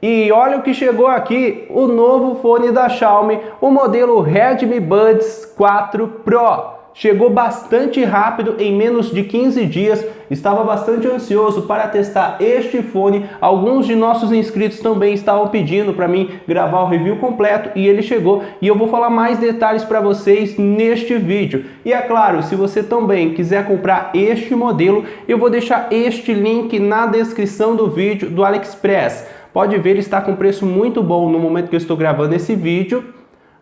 E olha o que chegou aqui, o novo fone da Xiaomi, o modelo Redmi Buds 4 Pro. Chegou bastante rápido, em menos de 15 dias, estava bastante ansioso para testar este fone. Alguns de nossos inscritos também estavam pedindo para mim gravar o review completo e ele chegou e eu vou falar mais detalhes para vocês neste vídeo. E é claro, se você também quiser comprar este modelo, eu vou deixar este link na descrição do vídeo do AliExpress. Pode ver, ele está com preço muito bom no momento que eu estou gravando esse vídeo.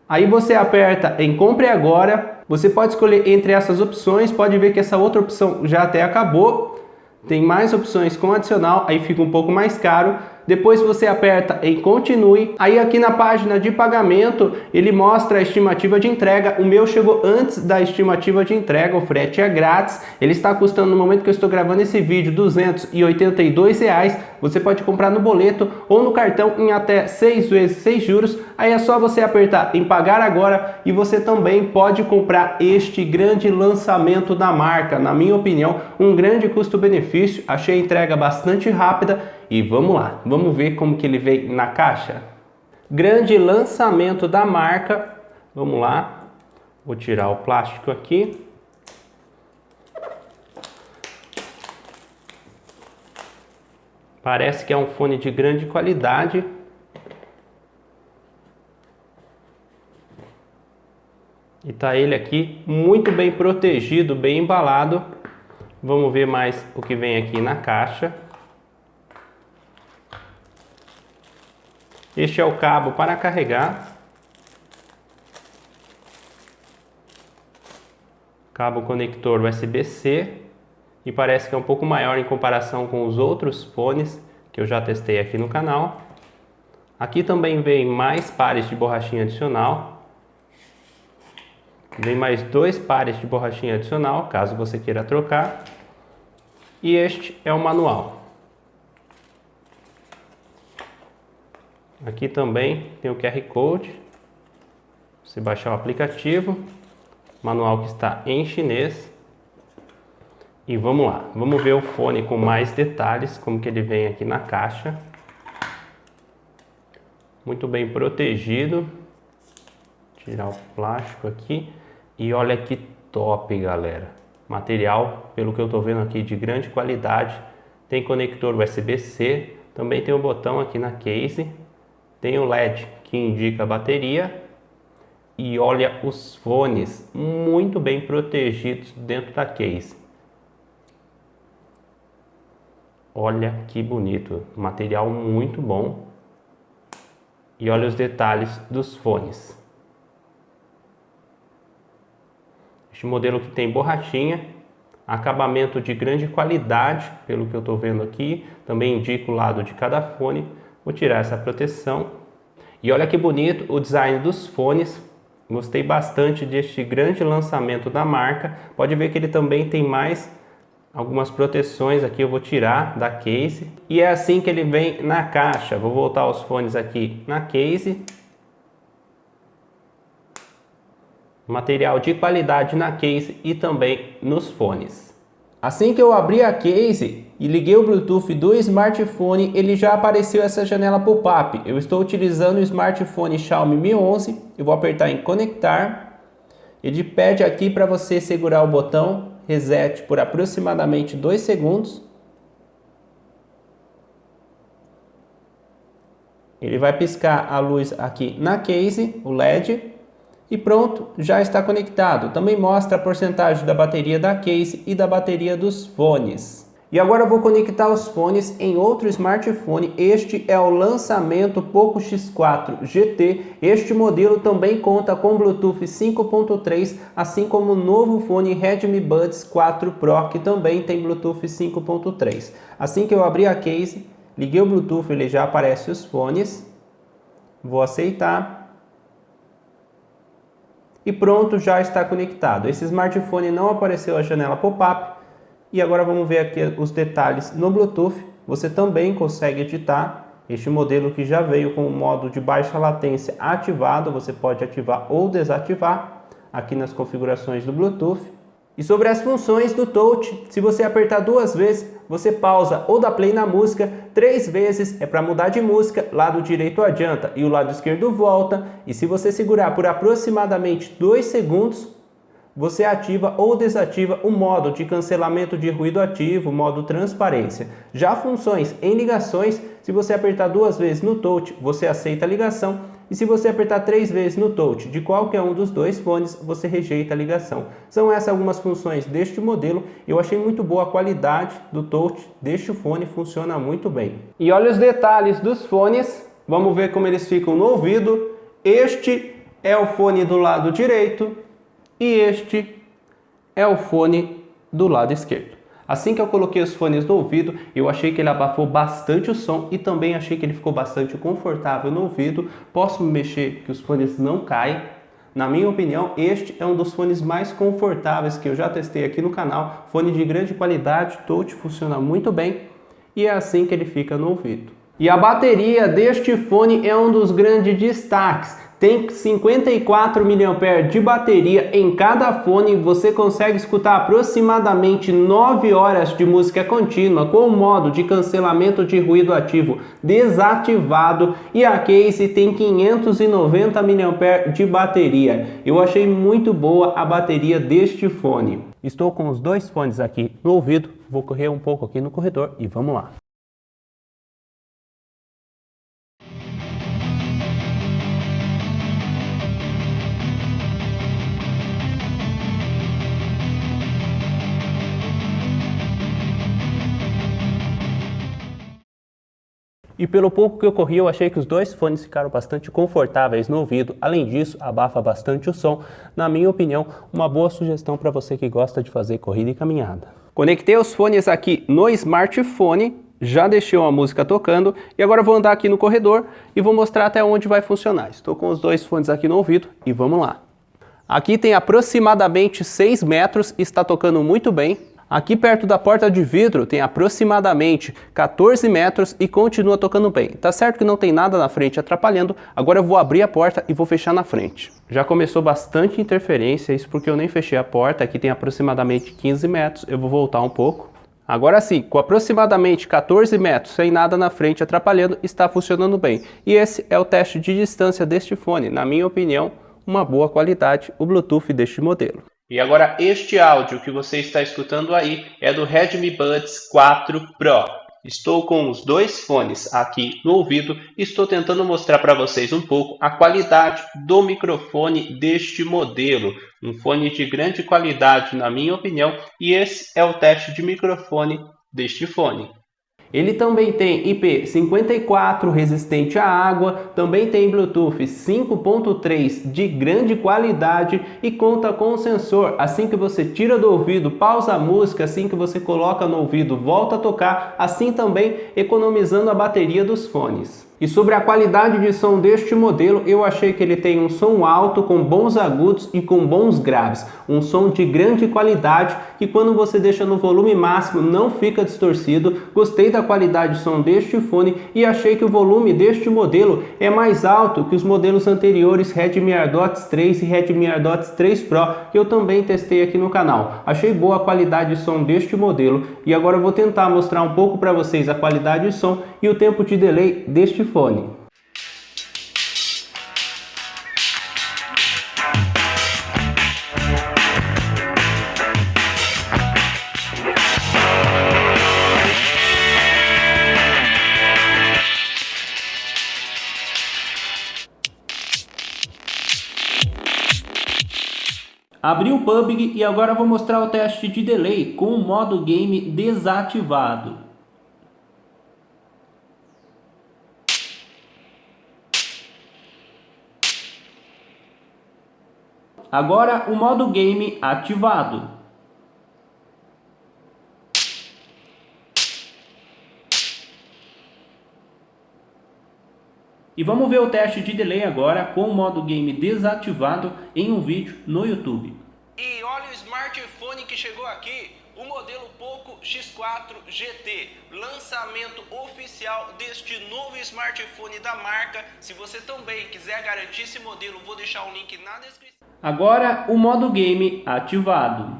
Aí você aperta em compre agora, você pode escolher entre essas opções, pode ver que essa outra opção já até acabou. Tem mais opções com adicional, aí fica um pouco mais caro. Depois você aperta em continue, aí aqui na página de pagamento ele mostra a estimativa de entrega. O meu chegou antes da estimativa de entrega, o frete é grátis. Ele está custando, no momento que eu estou gravando esse vídeo, R$282. Você pode comprar no boleto ou no cartão em até 6 vezes 6 juros. Aí é só você apertar em pagar agora e você também pode comprar este grande lançamento da marca. Na minha opinião, um grande custo-benefício. Achei a entrega bastante rápida. E vamos lá, vamos ver como que ele veio na caixa. Grande lançamento da marca. Vamos lá, vou tirar o plástico aqui. Parece que é um fone de grande qualidade. E tá ele aqui muito bem protegido, bem embalado. Vamos ver mais o que vem aqui na caixa. Este é o cabo para carregar. Cabo conector USB-C. E parece que é um pouco maior em comparação com os outros fones que eu já testei aqui no canal. Aqui também vem mais pares de borrachinha adicional. Vem mais 2 pares de borrachinha adicional, caso você queira trocar. E este é o manual. Aqui também tem o QR Code. Você baixar o aplicativo. Manual que está em chinês. E vamos lá, vamos ver o fone com mais detalhes, como que ele vem aqui na caixa. Muito bem protegido. Tirar o plástico aqui. E olha que top, galera. Material, pelo que eu estou vendo aqui, de grande qualidade. Tem conector USB-C. Também tem o botão aqui na case. Tem o LED que indica a bateria. E olha os fones muito bem protegidos dentro da case. Olha que bonito, material muito bom. E olha os detalhes dos fones. Este modelo que tem borrachinha, acabamento de grande qualidade, pelo que eu estou vendo aqui. Também indica o lado de cada fone. Vou tirar essa proteção. E olha que bonito o design dos fones. Gostei bastante deste grande lançamento da marca. Pode ver que ele também tem mais algumas proteções aqui. Eu vou tirar da case. E é assim que ele vem na caixa. Vou voltar os fones aqui na case. Material de qualidade na case e também nos fones. Assim que eu abri a case e liguei o Bluetooth do smartphone, ele já apareceu essa janela pop-up. Eu estou utilizando o smartphone Xiaomi Mi 11. Eu vou apertar em conectar. Ele pede aqui para você segurar o botão reset por aproximadamente 2 segundos. Ele vai piscar a luz aqui na case, o LED. E pronto, já está conectado. Também mostra a porcentagem da bateria da case e da bateria dos fones. E agora eu vou conectar os fones em outro smartphone. Este é o lançamento Poco X4 GT. Este modelo também conta com Bluetooth 5.3, assim como o novo fone Redmi Buds 4 Pro, que também tem Bluetooth 5.3. Assim que eu abrir a case, liguei o Bluetooth, ele já aparece os fones. Vou aceitar. E pronto, já está conectado. Esse smartphone não apareceu a janela pop-up. E agora vamos ver aqui os detalhes no Bluetooth. Você também consegue editar. Este modelo que já veio com o modo de baixa latência ativado. Você pode ativar ou desativar aqui nas configurações do Bluetooth. E sobre as funções do Touch, se você apertar 2 vezes, você pausa ou dá play na música 3 vezes, é para mudar de música, lado direito adianta e o lado esquerdo volta, e se você segurar por aproximadamente 2 segundos, você ativa ou desativa o modo de cancelamento de ruído ativo, modo transparência. Já funções em ligações, se você apertar 2 vezes no touch, você aceita a ligação, e se você apertar 3 vezes no touch de qualquer um dos 2 fones, você rejeita a ligação. São essas algumas funções deste modelo. Eu achei muito boa a qualidade do touch deste fone, funciona muito bem. E olha os detalhes dos fones, vamos ver como eles ficam no ouvido. Este é o fone do lado direito e este é o fone do lado esquerdo. Assim que eu coloquei os fones no ouvido, eu achei que ele abafou bastante o som e também achei que ele ficou bastante confortável no ouvido. Posso me mexer que os fones não caem. Na minha opinião, este é um dos fones mais confortáveis que eu já testei aqui no canal. Fone de grande qualidade, touch, funciona muito bem e é assim que ele fica no ouvido. E a bateria deste fone é um dos grandes destaques. Tem 54 mAh de bateria em cada fone, você consegue escutar aproximadamente 9 horas de música contínua com o modo de cancelamento de ruído ativo desativado, e a case tem 590 mAh de bateria. Eu achei muito boa a bateria deste fone. Estou com os 2 fones aqui no ouvido, vou correr um pouco aqui no corredor e vamos lá. E pelo pouco que eu corri, eu achei que os 2 fones ficaram bastante confortáveis no ouvido. Além disso, abafa bastante o som. Na minha opinião, uma boa sugestão para você que gosta de fazer corrida e caminhada. Conectei os fones aqui no smartphone, já deixei uma música tocando e agora vou andar aqui no corredor e vou mostrar até onde vai funcionar. Estou com os 2 fones aqui no ouvido e vamos lá. Aqui tem aproximadamente 6 metros, está tocando muito bem. Aqui perto da porta de vidro tem aproximadamente 14 metros e continua tocando bem. Tá certo que não tem nada na frente atrapalhando, agora eu vou abrir a porta e vou fechar na frente. Já começou bastante interferência, isso porque eu nem fechei a porta, aqui tem aproximadamente 15 metros, eu vou voltar um pouco. Agora sim, com aproximadamente 14 metros, sem nada na frente atrapalhando, está funcionando bem. E esse é o teste de distância deste fone, na minha opinião, uma boa qualidade, o Bluetooth deste modelo. E agora este áudio que você está escutando aí é do Redmi Buds 4 Pro. Estou com os 2 fones aqui no ouvido e estou tentando mostrar para vocês um pouco a qualidade do microfone deste modelo. Um fone de grande qualidade na minha opinião, e esse é o teste de microfone deste fone. Ele também tem IP54 resistente à água, também tem Bluetooth 5.3 de grande qualidade e conta com um sensor. Assim que você tira do ouvido, pausa a música, assim que você coloca no ouvido, volta a tocar, assim também economizando a bateria dos fones. E sobre a qualidade de som deste modelo, eu achei que ele tem um som alto com bons agudos e com bons graves. Um som de grande qualidade que quando você deixa no volume máximo não fica distorcido. Gostei da qualidade de som deste fone e achei que o volume deste modelo é mais alto que os modelos anteriores Redmi AirDots 3 e Redmi AirDots 3 Pro, que eu também testei aqui no canal. Achei boa a qualidade de som deste modelo e agora eu vou tentar mostrar um pouco para vocês a qualidade de som e o tempo de delay deste fone. Abri o PUBG e agora vou mostrar o teste de delay com o modo game desativado. Agora o modo game ativado. E vamos ver o teste de delay agora com o modo game desativado em um vídeo no YouTube. E olha o smartphone que chegou aqui, o modelo Poco X4 GT, lançamento oficial deste novo smartphone da marca. Se você também quiser garantir esse modelo, vou deixar o link na descrição. Agora o modo game ativado.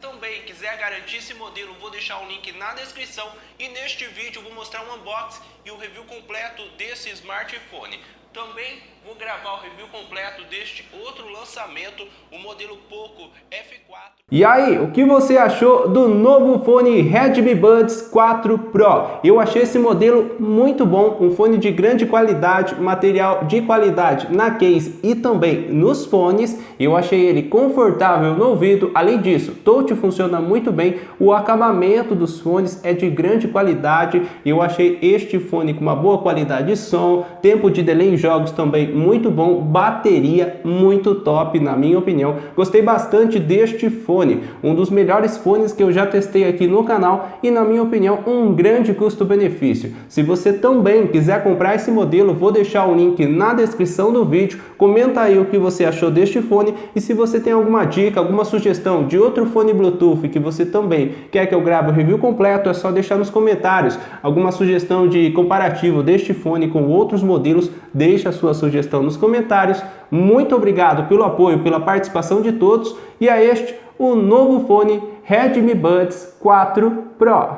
Também quiser quiser garantir esse modelo, vou deixar o link na descrição. E neste vídeo eu vou mostrar um unboxing e o review completo desse smartphone. Também vou gravar o review completo deste outro lançamento, o modelo Poco F4. E aí, o que você achou do novo fone Redmi Buds 4 Pro? Eu achei esse modelo muito bom, um fone de grande qualidade, material de qualidade na case e também nos fones. Eu achei ele confortável no ouvido, além disso, touch funciona muito bem, o acabamento dos fones é de grande qualidade. Eu achei este fone com uma boa qualidade de som, tempo de delay em jogos também muito bom, bateria muito top na minha opinião. Gostei bastante deste fone, um dos melhores fones que eu já testei aqui no canal e na minha opinião um grande custo-benefício. Se você também quiser comprar esse modelo, vou deixar o link na descrição do vídeo. Comenta aí o que você achou deste fone e se você tem alguma dica, alguma sugestão de outro fone Bluetooth que você também quer que eu grave o review completo, é só deixar nos comentários. Alguma sugestão de comparativo deste fone com outros modelos, deixa a sua sugestão nos comentários. Muito obrigado pelo apoio, pela participação de todos e a este o novo fone Redmi Buds 4 Pro.